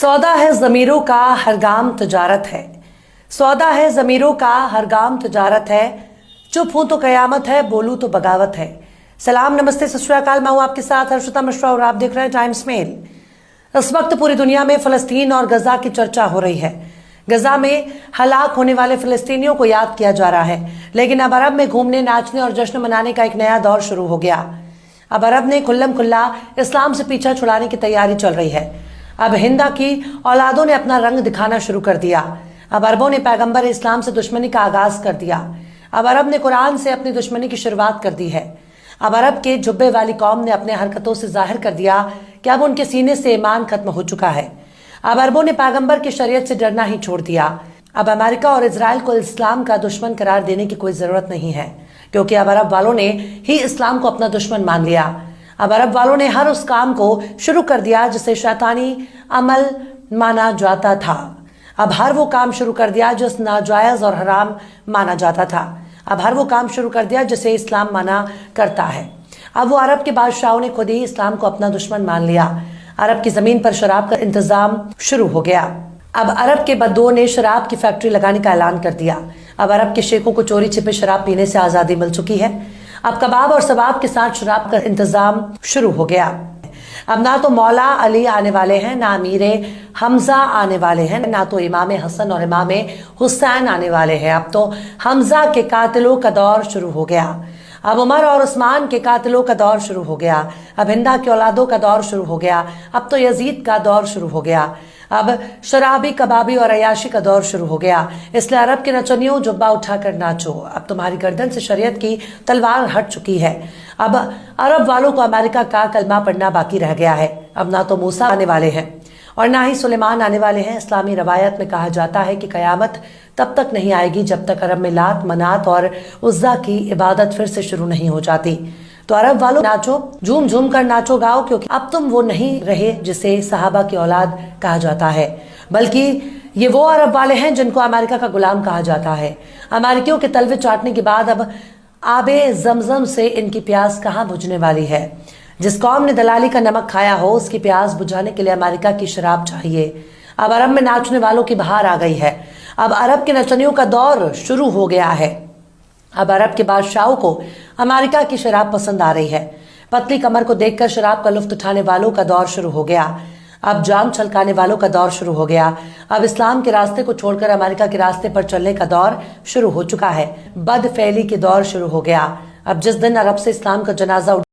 सौदा है ज़मीरों का हर गाम तजारत है। सौदा है ज़मीरों का हर गाम तजारत है। चुप हूं तो कयामत है, बोलूं तो बगावत है। सलाम, नमस्ते, सत श्री अकाल। मैं हूं आपके साथ हर्षिता मिश्रा और आप देख रहे हैं टाइम्स मेल। इस वक्त पूरी दुनिया में फलस्तीन और गजा की चर्चा हो रही है। गजा में हलाक होने वाले फिलिस्तीनियों को याद किया जा रहा है, लेकिन अब अरब में घूमने, नाचने और जश्न मनाने का एक नया दौर शुरू हो गया। अब अरब ने खुल्लम खुल्ला इस्लाम से पीछा छुड़ाने की तैयारी चल रही है। अब हिंदा की औलादों ने अपना रंग दिखाना शुरू कर दिया। अब अरबों ने पैगंबर इस्लाम से दुश्मनी का आगाज कर दिया। अब अरब ने कुरान से अपनी दुश्मनी की शुरुआत कर दी है। अब अरब के जुब्बे वाली कौम ने अपने हरकतों से जाहिर कर दिया कि अब उनके सीने से ईमान खत्म हो चुका है। अब अरबों ने पैगंबर की शरीयत से डरना ही छोड़ दिया। अब अमेरिका और इजराइल को इस्लाम का दुश्मन करार देने की कोई जरूरत नहीं है, क्योंकि अब अरब वालों ने ही इस्लाम को अपना दुश्मन मान लिया। अब अरब वालों ने हर उस काम को शुरू कर दिया जिसे शैतानी अमल माना जाता था। अब हर वो काम शुरू कर दिया जो नाजायज और हराम माना जाता था। अब हर वो काम शुरू कर दिया जिसे इस्लाम माना करता है। अब वो अरब के बादशाहों ने खुद ही इस्लाम को अपना दुश्मन मान लिया। अरब की जमीन पर शराब का इंतजाम शुरू हो गया। अब अरब के बद्दुओं ने शराब की फैक्ट्री लगाने का ऐलान कर दिया। अब अरब के शेखों को चोरी छिपे शराब पीने से आजादी मिल चुकी है। अब कबाब और सबाब के साथ शराब का इंतजाम शुरू हो गया। अब ना तो मौला अली आने वाले हैं, ना अमीरे हमजा आने वाले हैं, ना तो इमाम हसन और इमाम हुसैन आने वाले हैं। अब तो हमजा के कातिलों का दौर शुरू हो गया। अब उमर और उस्मान के कातिलों का दौर शुरू हो गया। अब हिंदा के औलादों का दौर शुरू हो गया। अब तो यजीद का दौर शुरू हो गया। अब शराबी, कबाबी और अयाशी का दौर शुरू हो गया। इसलिए अरब के नचनियों, जुब्बा उठाकर नाचो, अब तुम्हारी गर्दन से शरीयत की तलवार हट चुकी है। अब अरब वालों को अमेरिका का कलमा पढ़ना बाकी रह गया है। अब ना तो मूसा आने वाले हैं और ना ही सुलेमान आने वाले हैं। इस्लामी रवायत में कहा जाता है कि कयामत तब तक नहीं आएगी जब तक अरब में लात, मनात और उज़्ज़ा की इबादत फिर से शुरू नहीं हो जाती। तो अरब वालों, नाचो, झूम झूम कर नाचो गाओ, क्योंकि अब तुम वो नहीं रहे जिसे सहाबा की औलाद कहा जाता है, बल्कि ये वो अरब वाले हैं जिनको अमेरिका का गुलाम कहा जाता है। अमेरिकियों के तलवे चाटने के बाद अब आबे जमजम से इनकी प्यास कहाँ बुझने वाली है। जिस कौम ने दलाली का नमक खाया हो, उसकी प्यास बुझाने के लिए अमेरिका की शराब चाहिए। अब अरब में नाचने वालों की बहार आ गई है। अब अरब के नचनियों का दौर शुरू हो गया है। अब अरब के बादशाहों को अमेरिका की शराब पसंद आ रही है। पतली कमर को देखकर शराब का लुत्फ उठाने वालों का दौर शुरू हो गया। अब जाम छलकाने वालों का दौर शुरू हो गया। अब इस्लाम के रास्ते को छोड़कर अमेरिका के रास्ते पर चलने का दौर शुरू हो चुका है। बदफैली के दौर शुरू हो गया। अब जिस दिन अरब से इस्लाम का जनाजा